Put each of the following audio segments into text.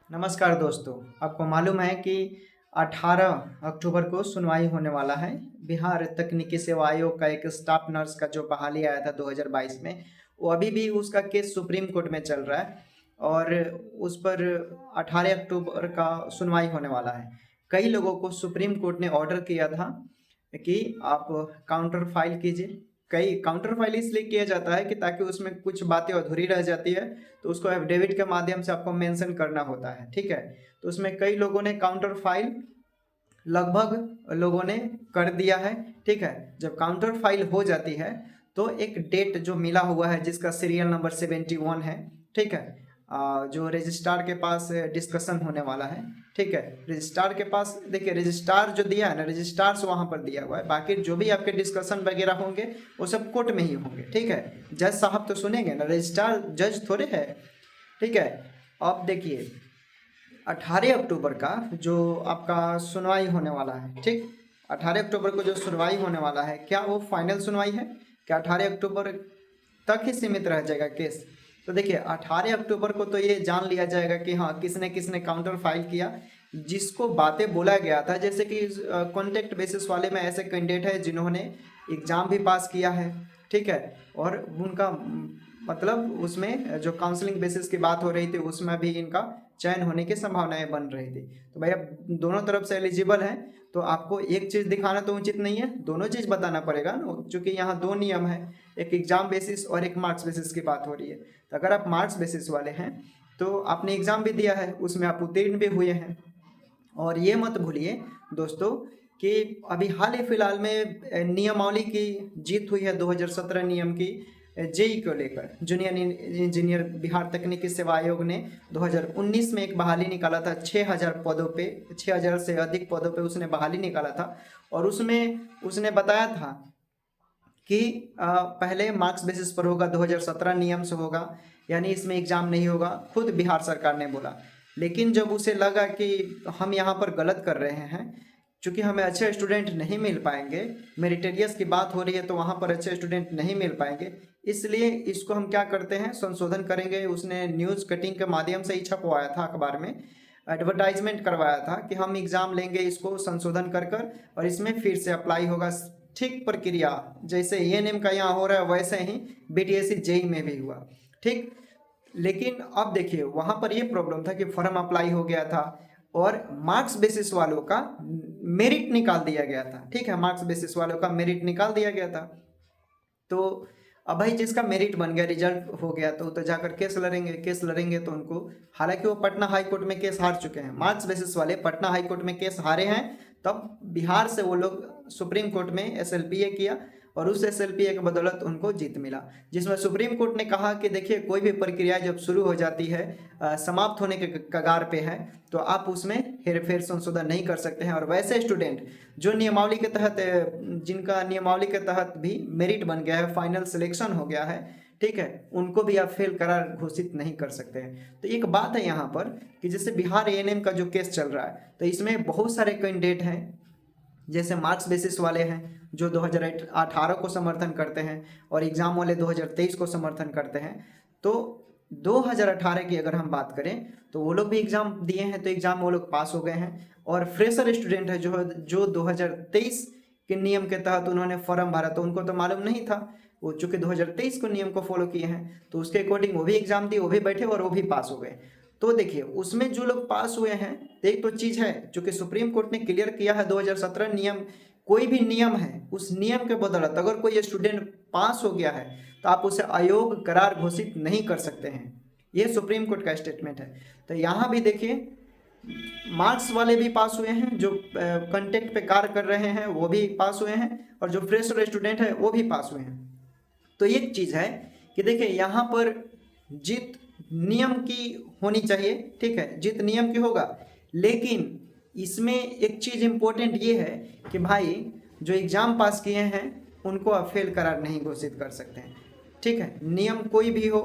नमस्कार दोस्तों। आपको मालूम है कि 18 अक्टूबर को सुनवाई होने वाला है। बिहार तकनीकी सेवा आयोग का एक स्टाफ नर्स का जो बहाली आया था 2022 में, वो अभी भी उसका केस सुप्रीम कोर्ट में चल रहा है और उस पर 18 अक्टूबर का सुनवाई होने वाला है। कई लोगों को सुप्रीम कोर्ट ने ऑर्डर किया था कि आप काउंटर फाइल कीजिए। कई काउंटर फाइल इसलिए किया जाता है कि ताकि उसमें कुछ बातें अधूरी रह जाती है तो उसको एफिडेविट के माध्यम से आपको मेंशन करना होता है, ठीक है। तो उसमें कई लोगों ने काउंटर फाइल लगभग लोगों ने कर दिया है, ठीक है। जब काउंटर फाइल हो जाती है तो एक डेट जो मिला हुआ है जिसका सीरियल नंबर 71 है, ठीक है, जो रजिस्ट्रार के पास डिस्कशन होने वाला है, ठीक है। रजिस्ट्रार के पास देखिए, रजिस्ट्रार जो दिया है ना, रजिस्ट्रार से वहाँ पर दिया हुआ है। बाकी जो भी आपके डिस्कशन वगैरह होंगे वो सब कोर्ट में ही होंगे, ठीक है। जज साहब तो सुनेंगे ना, रजिस्ट्रार जज थोड़े है, ठीक है। अब देखिए 18 अक्टूबर का जो आपका सुनवाई होने वाला है, ठीक। 18 अक्टूबर को जो सुनवाई होने वाला है, क्या वो फाइनल सुनवाई है? क्या 18 अक्टूबर तक ही सीमित रह जाएगा केस? तो देखिए 18 अक्टूबर को तो ये जान लिया जाएगा कि हाँ किसने किसने काउंटर फाइल किया। जिसको बातें बोला गया था, जैसे कि कॉन्टेक्ट बेसिस वाले में ऐसे कैंडिडेट है जिन्होंने एग्ज़ाम भी पास किया है, ठीक है। और उनका मतलब उसमें जो काउंसलिंग बेसिस की बात हो रही थी उसमें भी इनका चयन होने की संभावनाएं बन रही थी। तो भाई अब दोनों तरफ से एलिजिबल है तो आपको एक चीज़ दिखाना तो उचित नहीं है, दोनों चीज़ बताना पड़ेगा ना, क्योंकि यहाँ दो नियम है, एक एग्जाम बेसिस और एक मार्क्स बेसिस की बात हो रही है। तो अगर आप मार्क्स बेसिस वाले हैं तो आपने एग्ज़ाम भी दिया है, उसमें आप उत्तीर्ण भी हुए हैं। और ये मत भूलिए दोस्तों कि अभी हाल ही फिलहाल में नियमावली की जीत हुई है 2017 नियम की जेई को लेकर। जूनियर इंजीनियर बिहार तकनीकी सेवा आयोग ने 2019 में एक बहाली निकाला था। 6000 पदों पे, 6000 से अधिक पदों पे उसने बहाली निकाला था और उसमें उसने बताया था कि पहले मार्क्स बेसिस पर होगा, 2017 नियम से होगा, यानी इसमें एग्ज़ाम नहीं होगा, खुद बिहार सरकार ने बोला। लेकिन जब उसे लगा कि हम यहाँ पर गलत कर रहे हैं, चूँकि हमें अच्छे स्टूडेंट नहीं मिल पाएंगे, मेरिटेरियस की बात हो रही है तो वहाँ पर अच्छे स्टूडेंट नहीं मिल पाएंगे, इसलिए इसको हम क्या करते हैं, संशोधन करेंगे। उसने न्यूज़ कटिंग के माध्यम से ही छपवाया था, अखबार में एडवर्टाइजमेंट करवाया था कि हम एग्ज़ाम लेंगे, इसको संशोधन कर और इसमें फिर से अप्लाई होगा। ठीक प्रक्रिया जैसे एएनएम का यहाँ हो रहा है वैसे ही बीटीएससी जेई में भी हुआ, ठीक। लेकिन अब देखिए वहाँ पर ये प्रॉब्लम था कि फॉर्म अप्लाई हो गया था और मार्क्स बेसिस वालों का मेरिट निकाल दिया गया था, ठीक है। मार्क्स बेसिस वालों का मेरिट निकाल दिया गया था। तो अब भाई जिसका मेरिट बन गया, रिजल्ट हो गया, तो जाकर केस लड़ेंगे। केस लड़ेंगे तो उनको, हालांकि वो पटना हाई कोर्ट में केस हार चुके हैं, मार्क्स बेसिस वाले पटना हाई कोर्ट में केस हारे हैं, तब बिहार से वो लोग सुप्रीम कोर्ट में एसएलपीए किया और उस एसएलपीए की बदौलत उनको जीत मिला, जिसमें सुप्रीम कोर्ट ने कहा कि देखिए कोई भी प्रक्रिया जब शुरू हो जाती है, समाप्त होने के कगार पे है, तो आप उसमें हेरफेर संशोधन नहीं कर सकते हैं। और वैसे स्टूडेंट जो नियमावली के तहत, जिनका नियमावली के तहत भी मेरिट बन गया है, फाइनल सिलेक्शन हो गया है, ठीक है, उनको भी आप फेल करार घोषित नहीं कर सकते हैं। तो एक बात है यहाँ पर कि जैसे बिहार एएनएम का जो केस चल रहा है, तो इसमें बहुत सारे कैंडिडेट हैं, जैसे मार्क्स बेसिस वाले हैं जो 2018 को समर्थन करते हैं और एग्ज़ाम वाले 2023 को समर्थन करते हैं। तो 2018 की अगर हम बात करें तो वो लोग भी एग्ज़ाम दिए हैं, तो एग्ज़ाम वो लोग पास हो गए हैं। और फ्रेशर स्टूडेंट है जो 2023 के नियम के तहत उन्होंने फॉर्म भरा, तो उनको तो मालूम नहीं था, वो चूँकि 2023 को नियम को फॉलो किए हैं तो उसके अकॉर्डिंग वो भी एग्ज़ाम दिए, वो भी बैठे और वो भी पास हो गए। तो देखिए उसमें जो लोग पास हुए हैं, एक तो चीज़ है चूँकि सुप्रीम कोर्ट ने क्लियर किया है 2017 नियम, कोई भी नियम है उस नियम के बदौलत अगर कोई स्टूडेंट पास हो गया है तो आप उसे अयोग्य करार घोषित नहीं कर सकते हैं। ये सुप्रीम कोर्ट का स्टेटमेंट है। तो यहाँ भी देखिए मार्क्स वाले भी पास हुए हैं, जो कंटेक्ट पे कार्य कर रहे हैं वो भी पास हुए हैं, और जो फ्रेशर स्टूडेंट है वो भी पास हुए हैं। तो एक चीज़ है कि देखिए यहाँ पर जीत नियम की होनी चाहिए, ठीक है, जीत नियम की होगा। लेकिन इसमें एक चीज़ इम्पोर्टेंट ये है कि भाई जो एग्ज़ाम पास किए हैं उनको आप फेल करार नहीं घोषित कर सकते हैं, ठीक है। नियम कोई भी हो,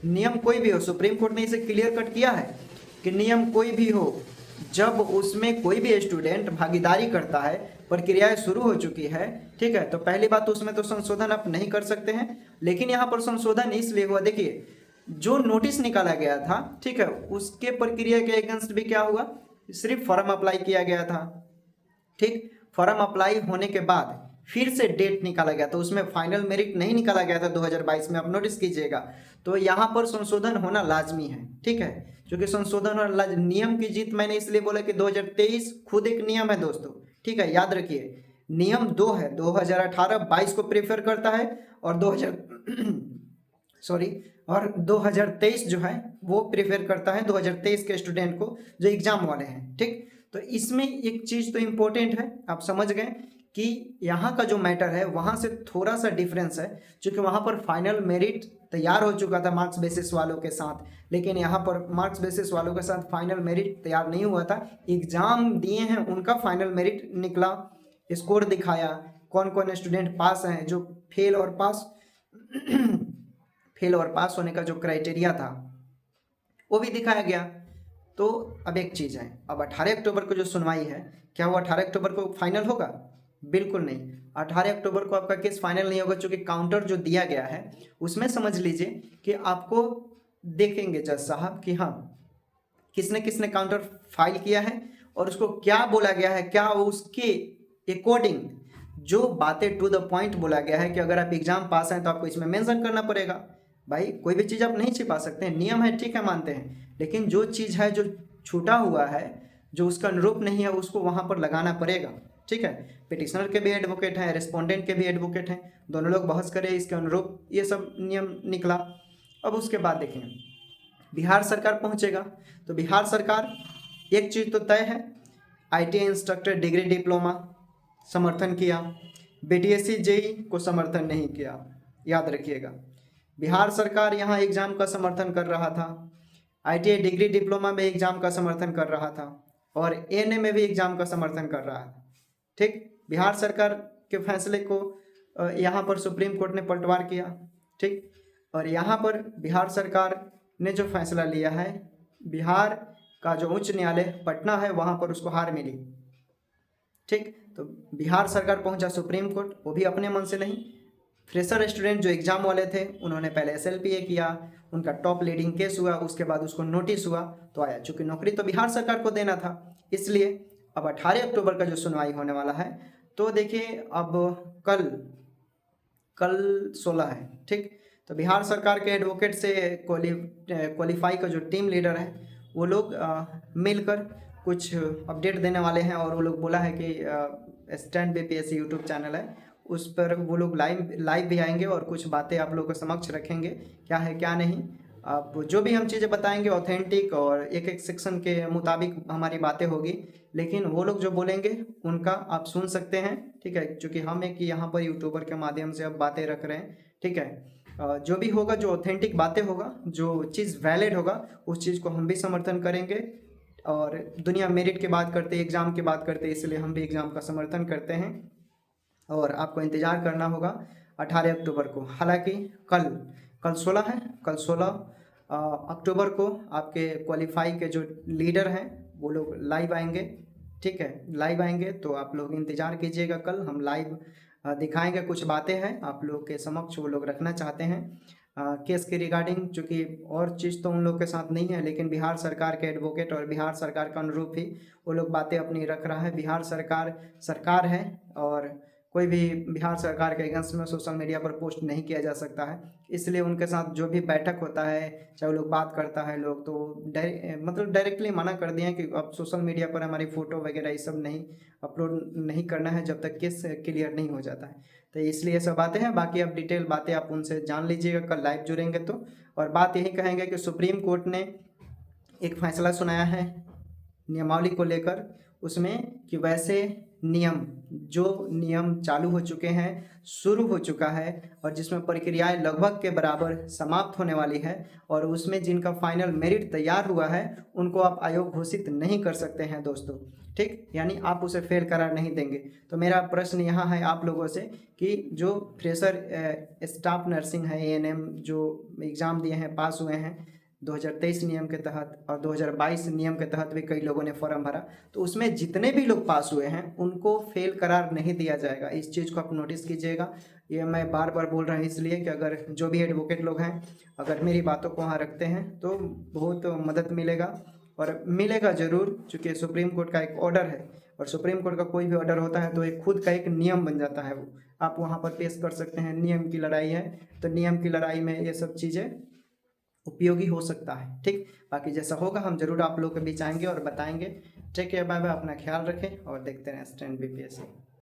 नियम कोई भी हो, सुप्रीम कोर्ट ने इसे क्लियर कट किया है कि नियम कोई भी हो, जब उसमें कोई भी स्टूडेंट भागीदारी करता है, प्रक्रियाएं शुरू हो चुकी है, ठीक है, तो पहली बात तो उसमें तो संशोधन आप नहीं कर सकते हैं। लेकिन यहाँ पर संशोधन इसलिए हुआ, देखिए जो नोटिस निकाला गया था, ठीक है, उसके प्रक्रिया के अगेंस्ट भी क्या हुआ, सिर्फ फॉर्म अप्लाई किया गया था। ठीक, फॉर्म अप्लाई होने के बाद फिर से डेट निकाला गया, तो उसमें फाइनल मेरिट नहीं निकाला गया था 2022 में, आप नोटिस कीजिएगा। तो यहाँ पर संशोधन होना लाजमी है, ठीक है, क्योंकि संशोधन और नियम की जीत मैंने इसलिए बोला कि 2023 खुद एक नियम है दोस्तों, ठीक है, याद रखिए। नियम दो है, 2018-22 को प्रेफर करता है और 2023 जो है वो प्रेफर करता है 2023 के स्टूडेंट को जो एग्जाम वाले हैं। ठीक, तो इसमें एक चीज़ तो इम्पोर्टेंट है, आप समझ गए कि यहाँ का जो मैटर है वहाँ से थोड़ा सा डिफरेंस है, क्योंकि वहाँ पर फाइनल मेरिट तैयार हो चुका था मार्क्स बेसिस वालों के साथ, लेकिन यहाँ पर मार्क्स बेसिस वालों के साथ फाइनल मेरिट तैयार नहीं हुआ था। एग्जाम दिए हैं, उनका फाइनल मेरिट निकला, स्कोर दिखाया, कौन कौन स्टूडेंट पास हैं, जो फेल और पास फेल और पास होने का जो क्राइटेरिया था वो भी दिखाया गया। तो अब एक चीज़ है, अब 18 अक्टूबर को जो सुनवाई है, क्या वो 18 अक्टूबर को फाइनल होगा? बिल्कुल नहीं, 18 अक्टूबर को आपका केस फाइनल नहीं होगा, क्योंकि काउंटर जो दिया गया है उसमें समझ लीजिए कि आपको देखेंगे जज साहब कि हाँ किसने किसने काउंटर फाइल किया है और उसको क्या बोला गया है, क्या उसके अकॉर्डिंग जो बातें टू द पॉइंट बोला गया है कि अगर आप एग्जाम पास हैं तो आपको इसमें मेंशन करना पड़ेगा। भाई कोई भी चीज़ आप नहीं छिपा सकते हैं, नियम है, ठीक है, मानते हैं, लेकिन जो चीज़ है जो छूटा हुआ है, जो उसका अनुरूप नहीं है, उसको वहाँ पर लगाना पड़ेगा। ठीक है, पिटिशनर के भी एडवोकेट हैं, रेस्पोंडेंट के भी एडवोकेट हैं, दोनों लोग बहस करें इसके अनुरूप, ये सब नियम निकला। अब उसके बाद देखें बिहार सरकार पहुँचेगा, तो बिहार सरकार एक चीज़ तो तय है, ITI इंस्ट्रक्टर डिग्री डिप्लोमा समर्थन किया, BDSC जेई को समर्थन नहीं किया, याद रखिएगा। बिहार सरकार यहाँ एग्ज़ाम का समर्थन कर रहा था, ITI डिग्री डिप्लोमा में एग्ज़ाम का समर्थन कर रहा था और ANM में भी एग्ज़ाम का समर्थन कर रहा है। ठीक, बिहार सरकार के फैसले को यहाँ पर सुप्रीम कोर्ट ने पलटवार किया। ठीक, और यहाँ पर बिहार सरकार ने जो फैसला लिया है, बिहार का जो उच्च न्यायालय पटना है वहाँ पर उसको हार मिली। ठीक, तो बिहार सरकार पहुंचा सुप्रीम कोर्ट, वो भी अपने मन से नहीं, फ्रेशर स्टूडेंट जो एग्ज़ाम वाले थे उन्होंने पहले SLPA किया, उनका टॉप लीडिंग केस हुआ, उसके बाद उसको नोटिस हुआ तो आया, चूँकि नौकरी तो बिहार सरकार को देना था, इसलिए अब 18 अक्टूबर का जो सुनवाई होने वाला है, तो देखिए अब कल 16 है। ठीक, तो बिहार सरकार के एडवोकेट से क्वालिफाई का जो टीम लीडर है वो लोग मिलकर कुछ अपडेट देने वाले हैं, और वो लोग बोला है कि स्टैंड BPSC यूट्यूब चैनल है, उस पर वो लोग लाइव भी आएंगे और कुछ बातें आप लोगों के समक्ष रखेंगे, क्या है क्या नहीं। अब जो भी हम चीज़ें बताएंगे ऑथेंटिक और एक एक सेक्शन के मुताबिक हमारी बातें होगी, लेकिन वो लोग जो बोलेंगे उनका आप सुन सकते हैं। ठीक है, क्योंकि हम एक यहाँ पर यूट्यूबर के माध्यम से अब बातें रख रहे हैं। ठीक है, जो भी होगा, जो ऑथेंटिक बातें होगा, जो चीज़ वैलिड होगा, उस चीज़ को हम भी समर्थन करेंगे। और दुनिया मेरिट की बात करते, एग्ज़ाम की बात करते, इसलिए हम भी एग्ज़ाम का समर्थन करते हैं और आपको इंतज़ार करना होगा 18 अक्टूबर को। हालांकि कल 16 है, कल 16 अक्टूबर को आपके क्वालिफाई के जो लीडर हैं वो लोग लाइव आएंगे। ठीक है, लाइव आएंगे तो आप लोग इंतज़ार कीजिएगा, कल हम लाइव दिखाएंगे, कुछ बातें हैं आप लोग के समक्ष वो लोग रखना चाहते हैं केस के रिगार्डिंग, चूँकि और चीज़ तो उन लोग के साथ नहीं है, लेकिन बिहार सरकार के एडवोकेट और बिहार सरकार का अनुरूप ही वो लोग बातें अपनी रख रहा है। बिहार सरकार है और कोई भी बिहार सरकार के अगेंस्ट में सोशल मीडिया पर पोस्ट नहीं किया जा सकता है, इसलिए उनके साथ जो भी बैठक होता है, चाहे वो लोग बात करता है लोग, तो मतलब डायरेक्टली मना कर दिए हैं कि अब सोशल मीडिया पर हमारी फ़ोटो वगैरह ये सब नहीं अपलोड नहीं करना है जब तक केस क्लियर नहीं हो जाता है। तो इसलिए ये सब बातें हैं, बाकी अब डिटेल बातें आप उनसे जान लीजिएगा कल लाइव जुड़ेंगे तो। और बात यही कहेंगे कि सुप्रीम कोर्ट ने एक फैसला सुनाया है नियमावली को लेकर, उसमें कि वैसे जो नियम चालू हो चुके हैं, शुरू हो चुका है और जिसमें प्रक्रियाएं लगभग के बराबर समाप्त होने वाली है, और उसमें जिनका फाइनल मेरिट तैयार हुआ है उनको आप आयोग घोषित नहीं कर सकते हैं दोस्तों। ठीक, यानी आप उसे फेल करार नहीं देंगे। तो मेरा प्रश्न यहाँ है आप लोगों से कि जो फ्रेशर स्टाफ नर्सिंग है, ANM जो एग्ज़ाम दिए हैं, पास हुए हैं 2023 नियम के तहत और 2022 नियम के तहत भी कई लोगों ने फॉर्म भरा, तो उसमें जितने भी लोग पास हुए हैं उनको फेल करार नहीं दिया जाएगा। इस चीज़ को आप नोटिस कीजिएगा। ये मैं बार बार बोल रहा हूँ इसलिए कि अगर जो भी एडवोकेट लोग हैं अगर मेरी बातों को वहाँ रखते हैं तो बहुत मदद मिलेगा, और मिलेगा ज़रूर, चूँकि सुप्रीम कोर्ट का एक ऑर्डर है, और सुप्रीम कोर्ट का कोई भी ऑर्डर होता है तो एक खुद का एक नियम बन जाता है। वो आप वहाँ पर पेश कर सकते हैं। नियम की लड़ाई है तो नियम की लड़ाई में ये सब चीज़ें उपयोगी हो सकता है। ठीक, बाकी जैसा होगा हम जरूर आप लोग के बीच आएंगे और बताएंगे। ठीक है, बाय बाय, अपना ख्याल रखें और देखते रहें स्टैंड BPSC।